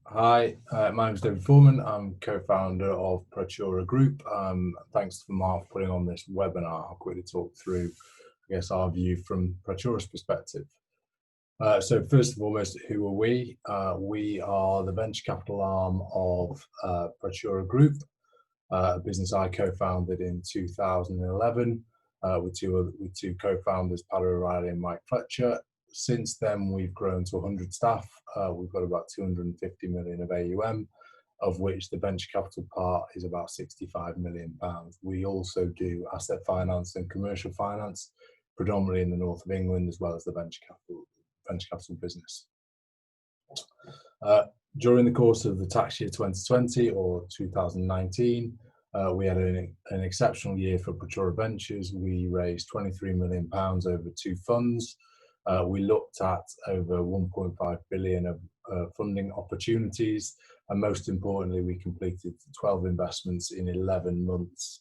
Hi, my name is David Foreman. I'm co-founder of Protura Group. Thanks to Mark for putting on this webinar. I'll quickly talk through, our view from Protura's perspective. So first and foremost, who are we? We are the venture capital arm of Protura Group, a business I co-founded in 2011 with two co-founders, Paddy O'Reilly and Mike Fletcher. Since then, we've grown to 100 staff. We've got about 250 million of AUM, of which the venture capital part is about 65 million pounds. We also do asset finance and commercial finance, predominantly in the north of England, as well as the venture capital business. During the course of the tax year 2020 or 2019, we had an exceptional year for Protura Ventures. We raised 23 million pounds over two funds. We looked at over 1.5 billion of funding opportunities, and most importantly, we completed 12 investments in 11 months,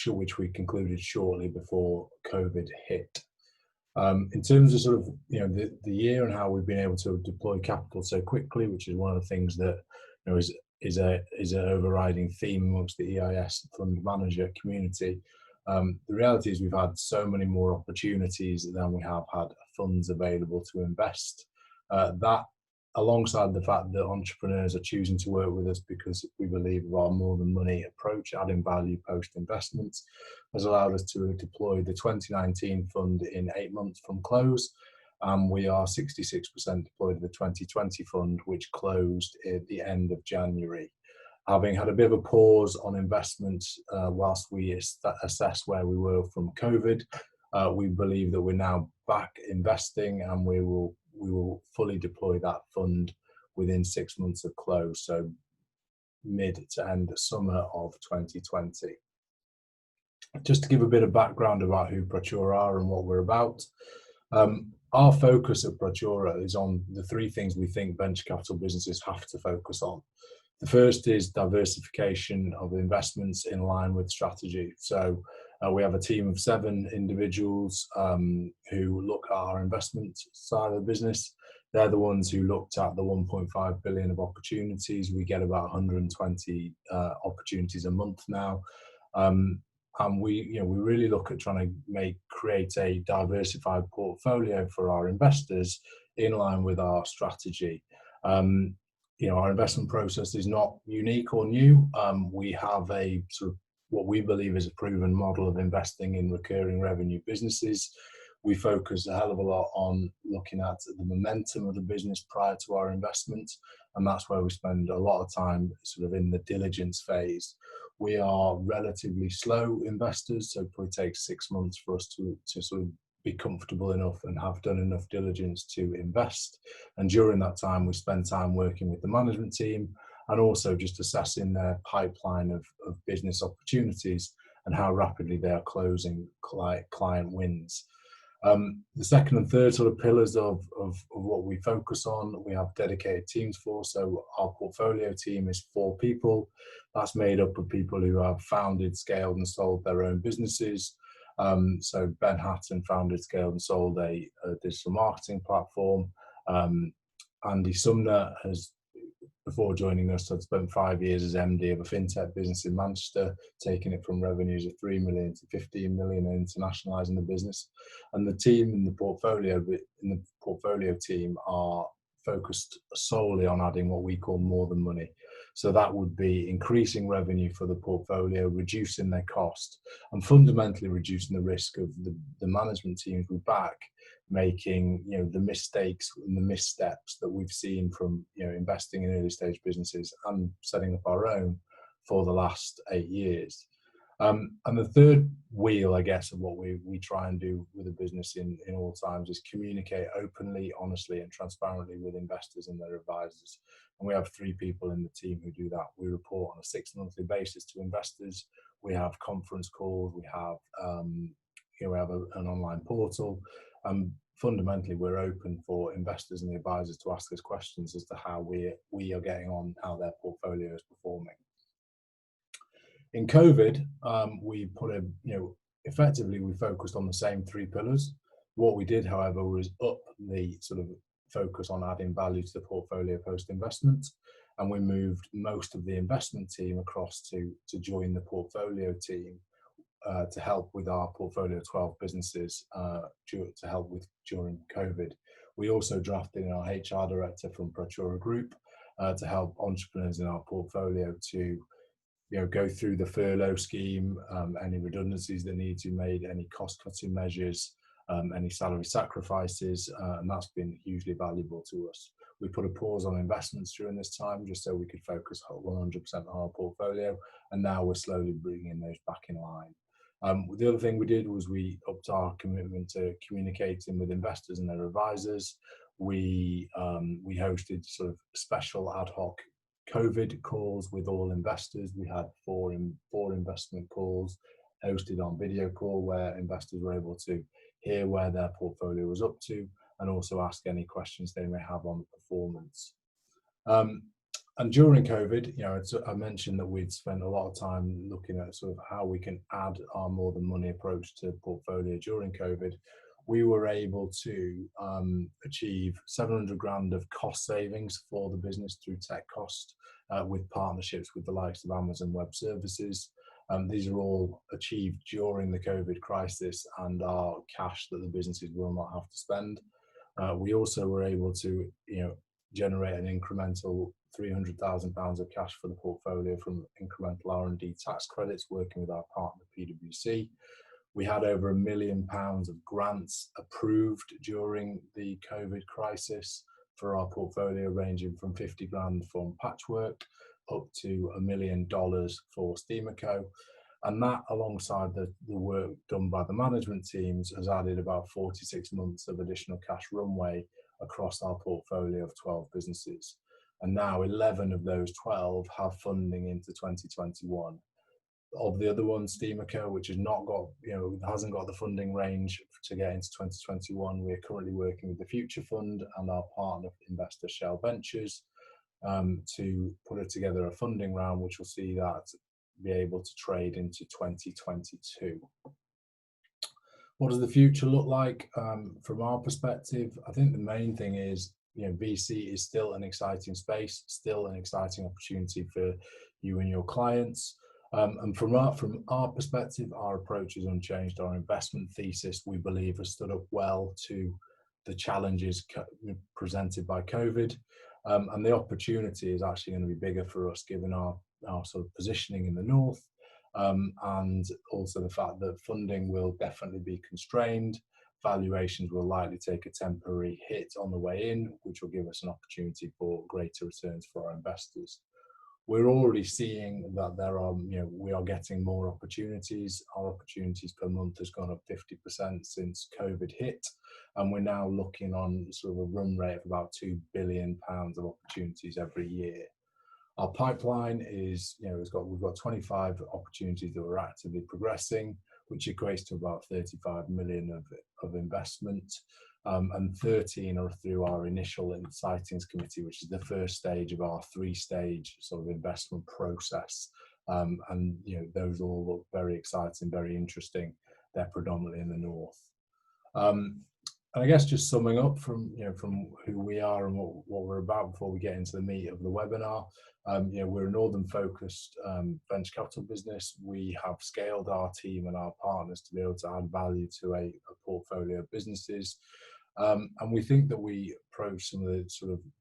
which we concluded shortly before COVID hit. In terms of sort of the year and how we've been able to deploy capital so quickly, which is one of the things that is an overriding theme amongst the EIS fund manager community. The reality is we've had so many more opportunities than we have had funds available to invest. That, alongside the fact that entrepreneurs are choosing to work with us because we believe of our more than money approach, adding value post-investment, has allowed us to deploy the 2019 fund in 8 months from close. We are 66% deployed in the 2020 fund, which closed at the end of January. Having had a bit of a pause on investments whilst we assess where we were from COVID, we believe that we're now back investing, and we will fully deploy that fund within 6 months of close, so mid to end summer of 2020. Just to give a bit of background about who Protura are and what we're about. Our focus at Protura is on the three things we think venture capital businesses have to focus on. The first is diversification of investments in line with strategy. So we have a team of 7 individuals who look at our investment side of the business. They're the ones who looked at the 1.5 billion of opportunities. We get about 120 opportunities a month now. And we really look at trying to create a diversified portfolio for our investors in line with our strategy. Our investment process is not unique or new. We have a sort of what we believe is a proven model of investing in recurring revenue businesses. We focus a hell of a lot on looking at the momentum of the business prior to our investment, and that's where we spend a lot of time sort of in the diligence phase. We are relatively slow investors, so it probably takes 6 months for us to sort of be comfortable enough and have done enough diligence to invest. And during that time, we spend time working with the management team and also just assessing their pipeline of business opportunities and how rapidly they are closing client wins. The second and third sort of pillars of what we focus on, we have dedicated teams for. So our portfolio team is 4 people. That's made up of people who have founded, scaled and sold their own businesses. So Ben Hatton founded, scaled and sold a digital marketing platform. Andy Sumner has, before joining us, had spent 5 years as MD of a fintech business in Manchester, taking it from revenues of 3 million to 15 million and internationalising the business. And the team in the portfolio team are focused solely on adding what we call more than money. So that would be increasing revenue for the portfolio, reducing their cost, and fundamentally reducing the risk of the management teams we back making the mistakes and the missteps that we've seen from investing in early stage businesses and setting up our own for the last 8 years. And the third wheel, I guess, of what we try and do with a business in all times is communicate openly, honestly and transparently with investors and their advisors. And we have 3 people in the team who do that. We report on a 6 monthly basis to investors. We have conference calls. We have an online portal. Fundamentally, we're open for investors and the advisors to ask us questions as to how we are getting on, how their portfolio is performing. In COVID, we effectively we focused on the same 3 pillars. What we did, however, was up the sort of focus on adding value to the portfolio post-investment. And we moved most of the investment team across to join the portfolio team to help with our portfolio of 12 businesses to help with during COVID. We also drafted in our HR director from Protura Group to help entrepreneurs in our portfolio to go through the furlough scheme, any redundancies that need to be made, any cost-cutting measures, any salary sacrifices, and that's been hugely valuable to us. We put a pause on investments during this time just so we could focus 100% on our portfolio, and now we're slowly bringing those back in line. The other thing we did was we upped our commitment to communicating with investors and their advisors. We hosted sort of special ad hoc COVID calls with all investors. We had four investment calls hosted on video call where investors were able to hear where their portfolio was up to and also ask any questions they may have on the performance. And during COVID, I mentioned that we'd spent a lot of time looking at sort of how we can add our more than money approach to portfolio during COVID. We were able to achieve 700 grand of cost savings for the business through tech cost with partnerships with the likes of Amazon Web Services. These are all achieved during the COVID crisis and are cash that the businesses will not have to spend. We also were able to generate an incremental £300,000 of cash for the portfolio from incremental R&D tax credits working with our partner PwC. We had over £1 million of grants approved during the COVID crisis for our portfolio, ranging from 50 grand from Patchwork up to $1 million for Steamaco. And that, alongside the work done by the management teams, has added about 46 months of additional cash runway across our portfolio of 12 businesses. And now 11 of those 12 have funding into 2021. Of the other one, Steamaco, which has not got, hasn't got the funding range to get into 2021, we're currently working with the Future Fund and our partner investor Shell Ventures to put together a funding round, which will see that be able to trade into 2022. What does the future look like from our perspective? I think the main thing is, VC is still an exciting space, still an exciting opportunity for you and your clients. And from our perspective, our approach is unchanged. Our investment thesis, we believe, has stood up well to the challenges presented by COVID. And the opportunity is actually going to be bigger for us, given our sort of positioning in the north, and also the fact that funding will definitely be constrained. Valuations will likely take a temporary hit on the way in, which will give us an opportunity for greater returns for our investors. We're already seeing that we are getting more opportunities. Our opportunities per month has gone up 50% since COVID hit, and we're now looking on sort of a run rate of about £2 billion of opportunities every year. Our pipeline is, we've got 25 opportunities that we're actively progressing, which equates to about 35 million of investment, and 13 are through our initial sightings committee, which is the first stage of our 3-stage sort of investment process. And those all look very exciting, very interesting. They're predominantly in the north. And I guess just summing up from who we are and what we're about before we get into the meat of the webinar. We're a northern-focused venture capital business. We have scaled our team and our partners to be able to add value to a portfolio of businesses. And we think that we approach some of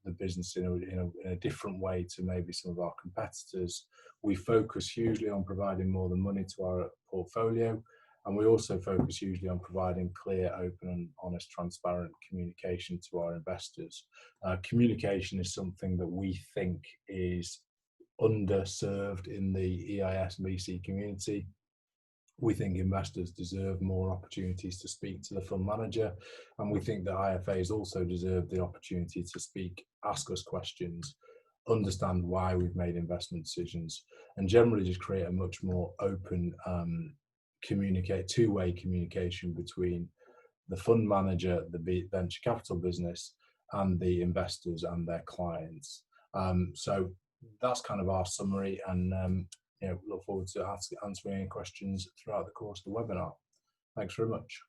the business in a different way to maybe some of our competitors. We focus hugely on providing more than money to our portfolio, and we also focus hugely on providing clear, open and honest, transparent communication to our investors. Communication is something that we think is underserved in the EIS VC community. We think investors deserve more opportunities to speak to the fund manager, and we think that IFAs also deserve the opportunity to speak, ask us questions, understand why we've made investment decisions, and generally just create a much more open, two-way communication between the fund manager, the venture capital business, and the investors and their clients. So that's kind of our summary, and look forward to answering any questions throughout the course of the webinar. Thanks very much.